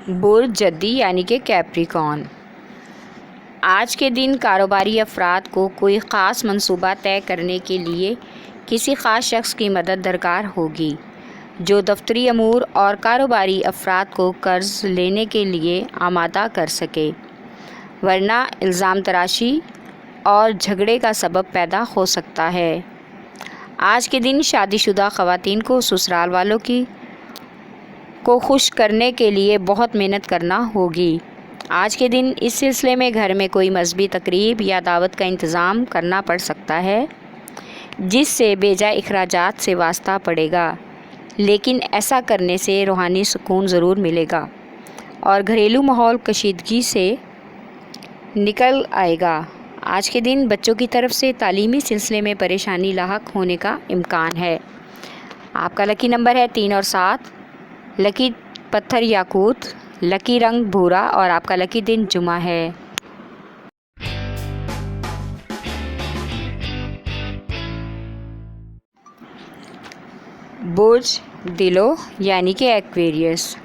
برج جدی یعنی کہ کیپریکارن۔ آج کے دن کاروباری افراد کو کوئی خاص منصوبہ طے کرنے کے لیے کسی خاص شخص کی مدد درکار ہوگی جو دفتری امور اور کاروباری افراد کو قرض لینے کے لیے آمادہ کر سکے، ورنہ الزام تراشی اور جھگڑے کا سبب پیدا ہو سکتا ہے۔ آج کے دن شادی شدہ خواتین کو سسرال والوں کو خوش کرنے کے لیے بہت محنت کرنا ہوگی۔ آج کے دن اس سلسلے میں گھر میں کوئی مذہبی تقریب یا دعوت کا انتظام کرنا پڑ سکتا ہے جس سے بے جائے اخراجات سے واسطہ پڑے گا، لیکن ایسا کرنے سے روحانی سکون ضرور ملے گا اور گھریلو ماحول کشیدگی سے نکل آئے گا۔ آج کے دن بچوں کی طرف سے تعلیمی سلسلے میں پریشانی لاحق ہونے کا امکان ہے۔ آپ کا لکی نمبر ہے 3 اور 7، لکی پتھر یاقوت، لکی رنگ بھورا اور آپ کا لکی دن جمعہ ہے۔ برج دلو یعنی کہ ایکویریس۔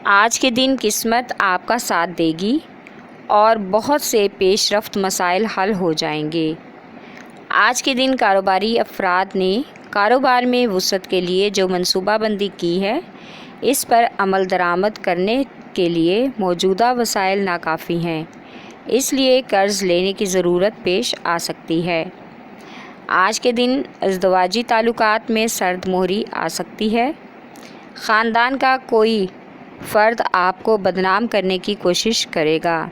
آج کے دن قسمت آپ کا ساتھ دے گی اور بہت سے پیش رفت مسائل حل ہو جائیں گے۔ آج کے دن کاروباری افراد نے کاروبار میں وسعت کے لیے جو منصوبہ بندی کی ہے اس پر عمل درآمد کرنے کے لیے موجودہ وسائل ناکافی ہیں، اس لیے قرض لینے کی ضرورت پیش آ سکتی ہے۔ آج کے دن ازدواجی تعلقات میں سرد مہری آ سکتی ہے۔ خاندان کا کوئی فرد آپ کو بدنام کرنے کی کوشش کرے گا،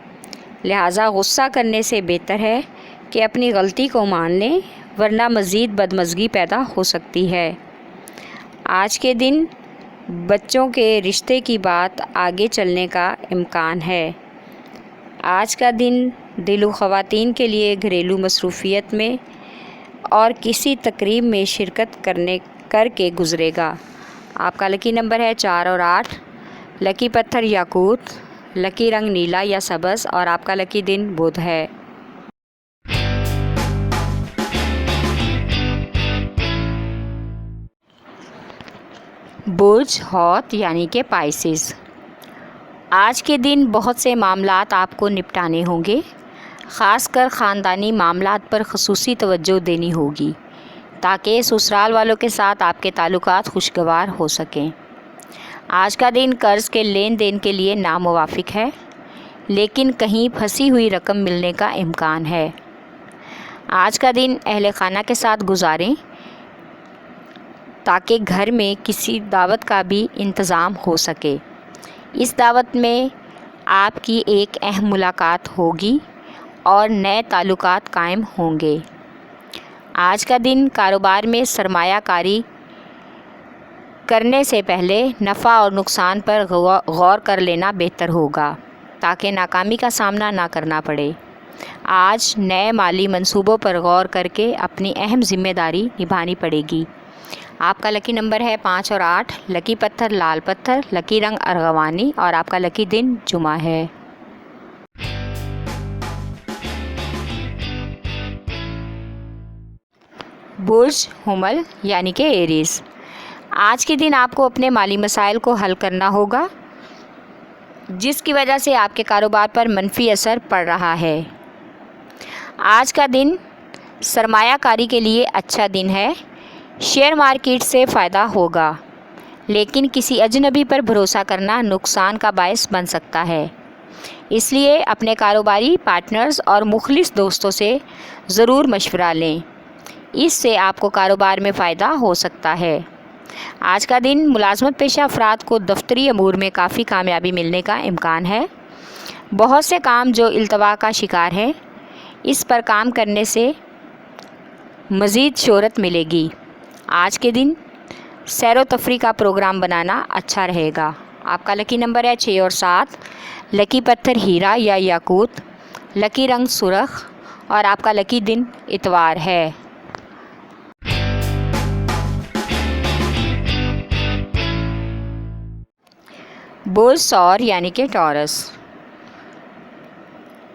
لہٰذا غصہ کرنے سے بہتر ہے کہ اپنی غلطی کو مان لیں، ورنہ مزید بدمزگی پیدا ہو سکتی ہے۔ آج کے دن بچوں کے رشتے کی بات آگے چلنے کا امکان ہے۔ آج کا دن دلو خواتین کے لیے گھریلو مصروفیت میں اور کسی تقریب میں شرکت کر کے گزرے گا۔ آپ کا لکی نمبر ہے 4 اور 8، لکی پتھر یاقوت، لکی رنگ نیلا یا سبز اور آپ کا لکی دن بدھ ہے۔ برج حوت یعنی کہ پائسس۔ آج کے دن بہت سے معاملات آپ کو نپٹانے ہوں گے، خاص کر خاندانی معاملات پر خصوصی توجہ دینی ہوگی تاکہ سسرال والوں کے ساتھ آپ کے تعلقات خوشگوار ہو سکیں۔ آج کا دن قرض کے لین دین کے لیے ناموافق ہے، لیکن کہیں پھنسی ہوئی رقم ملنے کا امکان ہے۔ آج کا دن اہل خانہ کے ساتھ گزاریں تاکہ گھر میں کسی دعوت کا بھی انتظام ہو سکے۔ اس دعوت میں آپ کی ایک اہم ملاقات ہوگی اور نئے تعلقات قائم ہوں گے۔ آج کا دن کاروبار میں سرمایہ کاری کرنے سے پہلے نفع اور نقصان پر غور کر لینا بہتر ہوگا تاکہ ناکامی کا سامنا نہ کرنا پڑے۔ آج نئے مالی منصوبوں پر غور کر کے اپنی اہم ذمہ داری نبھانی پڑے گی۔ آپ کا لکی نمبر ہے 5 اور 8، لکی پتھر لال پتھر، لکی رنگ ارغوانی اور آپ کا لکی دن جمعہ ہے۔ برج حمل یعنی کہ ایریز۔ آج کے دن آپ کو اپنے مالی مسائل کو حل کرنا ہوگا جس کی وجہ سے آپ کے کاروبار پر منفی اثر پڑ رہا ہے۔ آج کا دن سرمایہ کاری کے لیے اچھا دن ہے، شیئر مارکیٹ سے فائدہ ہوگا، لیکن کسی اجنبی پر بھروسہ کرنا نقصان کا باعث بن سکتا ہے، اس لیے اپنے کاروباری پارٹنرز اور مخلص دوستوں سے ضرور مشورہ لیں، اس سے آپ کو کاروبار میں فائدہ ہو سکتا ہے۔ آج کا دن ملازمت پیشہ افراد کو دفتری امور میں کافی کامیابی ملنے کا امکان ہے۔ بہت سے کام جو التوا کا شکار ہیں، اس پر کام کرنے سے مزید شہرت ملے گی۔ آج کے دن سیر و تفریح کا پروگرام بنانا اچھا رہے گا۔ آپ کا لکی نمبر ہے 6 اور 7، لکی پتھر ہیرا یا یاقوت، لکی رنگ سرخ اور آپ کا لکی دن اتوار ہے۔ برج ثور یعنی کہ ٹورس۔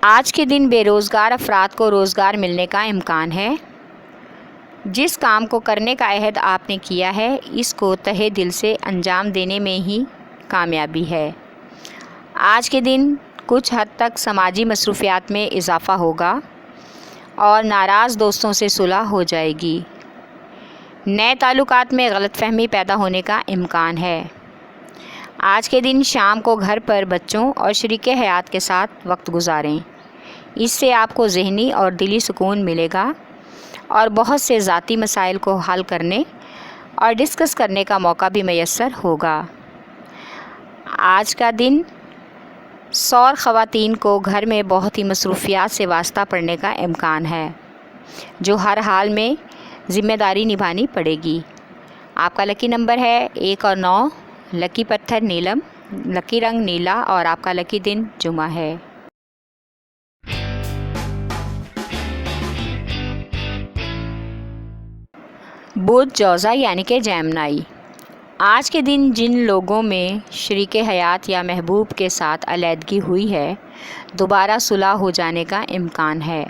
آج کے دن بے روزگار افراد کو روزگار ملنے کا امکان ہے۔ جس کام کو کرنے کا عہد آپ نے کیا ہے اس کو تہہ دل سے انجام دینے میں ہی کامیابی ہے۔ آج کے دن کچھ حد تک سماجی مصروفیات میں اضافہ ہوگا اور ناراض دوستوں سے صلح ہو جائے گی۔ نئے تعلقات میں غلط فہمی پیدا ہونے کا امکان ہے۔ آج کے دن شام کو گھر پر بچوں اور شریک حیات کے ساتھ وقت گزاریں۔ اس سے آپ کو ذہنی اور دلی سکون ملے گا اور بہت سے ذاتی مسائل کو حل کرنے اور ڈسکس کرنے کا موقع بھی میسر ہوگا۔ آج کا دن سور خواتین کو گھر میں بہت ہی مصروفیات سے واسطہ پڑنے کا امکان ہے، جو ہر حال میں ذمہ داری نبھانی پڑے گی۔ آپ کا لکی نمبر ہے 1 اور 9، لکی پتھر نیلم، لکی رنگ نیلا اور آپ کا لکی دن جمعہ ہے۔ بدھ جوزا یعنی کہ جیمنائی۔ آج کے دن جن لوگوں میں شریک حیات یا محبوب کے ساتھ علیحدگی ہوئی ہے، دوبارہ صلح ہو جانے کا امکان ہے۔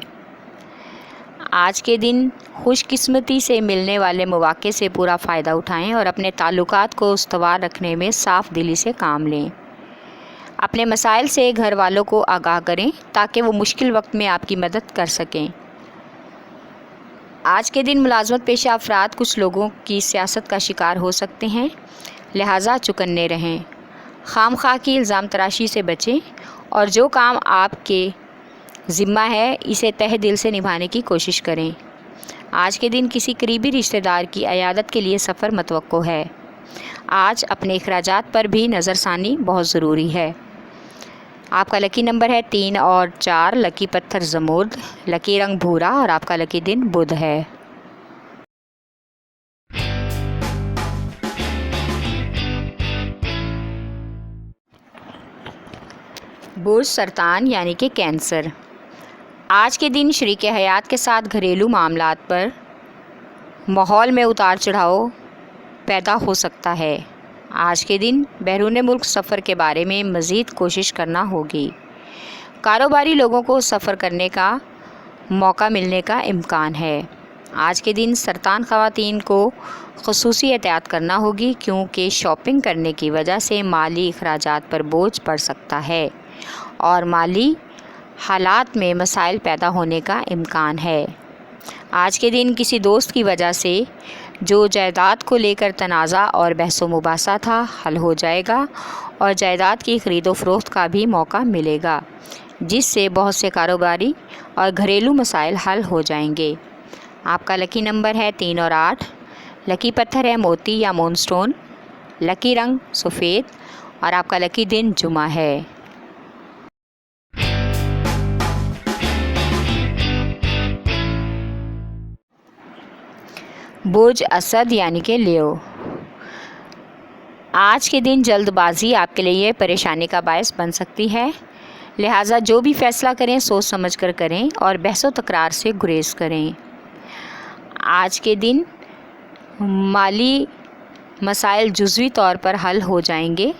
آج کے دن خوش قسمتی سے ملنے والے مواقع سے پورا فائدہ اٹھائیں اور اپنے تعلقات کو استوار رکھنے میں صاف دلی سے کام لیں۔ اپنے مسائل سے گھر والوں کو آگاہ کریں تاکہ وہ مشکل وقت میں آپ کی مدد کر سکیں۔ آج کے دن ملازمت پیشہ افراد کچھ لوگوں کی سیاست کا شکار ہو سکتے ہیں، لہٰذا چوکنے رہیں۔ خام خواہ کی الزام تراشی سے بچیں اور جو کام آپ کے ذمہ ہے اسے تہہ دل سے نبھانے کی کوشش کریں۔ آج کے دن کسی قریبی رشتہ دار کی عیادت کے لیے سفر متوقع ہے۔ آج اپنے اخراجات پر بھی نظر ثانی بہت ضروری ہے۔ آپ کا لکی نمبر ہے 3 اور 4، لکی پتھر زمرد، لکی رنگ بھورا اور آپ کا لکی دن بدھ ہے۔ برج سرطان یعنی کہ کینسر۔ آج کے دن شریک حیات کے ساتھ گھریلو معاملات پر ماحول میں اتار چڑھاؤ پیدا ہو سکتا ہے۔ آج کے دن بیرون ملک سفر کے بارے میں مزید کوشش کرنا ہوگی۔ کاروباری لوگوں کو سفر کرنے کا موقع ملنے کا امکان ہے۔ آج کے دن سرطان خواتین کو خصوصی احتیاط کرنا ہوگی کیونکہ شاپنگ کرنے کی وجہ سے مالی اخراجات پر بوجھ پڑ سکتا ہے اور مالی حالات میں مسائل پیدا ہونے کا امکان ہے۔ آج کے دن کسی دوست کی وجہ سے جو جائیداد کو لے کر تنازع اور بحث و مباحثہ تھا حل ہو جائے گا اور جائیداد کی خرید و فروخت کا بھی موقع ملے گا، جس سے بہت سے کاروباری اور گھریلو مسائل حل ہو جائیں گے۔ آپ کا لکی نمبر ہے 3 اور 8، لکی پتھر ہے موتی یا مون سٹون، لکی رنگ سفید اور آپ کا لکی دن جمعہ ہے۔ برج اسد یعنی کہ لیو۔ آج کے دن جلد بازی آپ کے لیے پریشانی کا باعث بن سکتی ہے، لہٰذا جو بھی فیصلہ کریں سوچ سمجھ کر کریں اور بحث و تکرار سے گریز کریں۔ آج کے دن مالی مسائل جزوی طور پر حل ہو جائیں گے،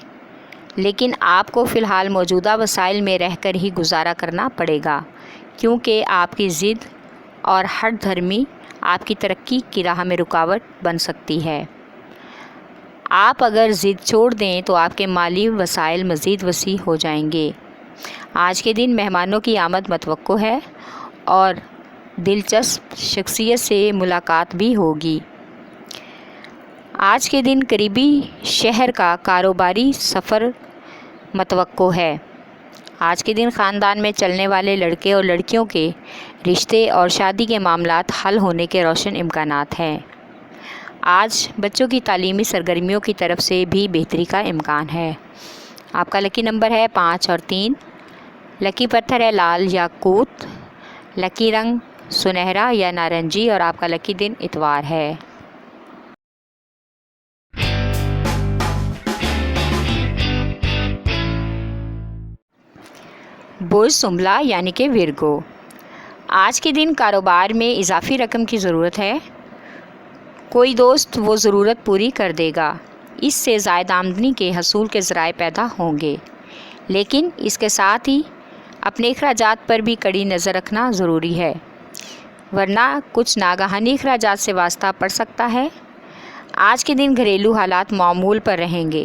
لیکن آپ کو فی الحال موجودہ وسائل میں رہ کر ہی گزارا کرنا پڑے گا کیونکہ آپ کی ضد اور ہٹ دھرمی آپ کی ترقی کی راہ میں رکاوٹ بن سکتی ہے۔ آپ اگر ضد چھوڑ دیں تو آپ کے مالی وسائل مزید وسیع ہو جائیں گے۔ آج کے دن مہمانوں کی آمد متوقع ہے اور دلچسپ شخصیت سے ملاقات بھی ہوگی۔ آج کے دن قریبی شہر کا کاروباری سفر متوقع ہے۔ آج کے دن خاندان میں چلنے والے لڑکے اور لڑکیوں کے رشتے اور شادی کے معاملات حل ہونے کے روشن امکانات ہیں۔ آج بچوں کی تعلیمی سرگرمیوں کی طرف سے بھی بہتری کا امکان ہے۔ آپ کا لکی نمبر ہے 5 اور 3، لکی پتھر ہے لال یاقوت، لکی رنگ سنہرا یا نارنجی اور آپ کا لکی دن اتوار ہے۔ برج سنبلا یعنی کہ ورگو۔ آج کے دن کاروبار میں اضافی رقم کی ضرورت ہے، کوئی دوست وہ ضرورت پوری کر دے گا، اس سے زائد آمدنی کے حصول کے ذرائع پیدا ہوں گے، لیکن اس کے ساتھ ہی اپنے اخراجات پر بھی کڑی نظر رکھنا ضروری ہے، ورنہ کچھ ناگہانی اخراجات سے واسطہ پڑ سکتا ہے۔ آج کے دن گھریلو حالات معمول پر رہیں گے،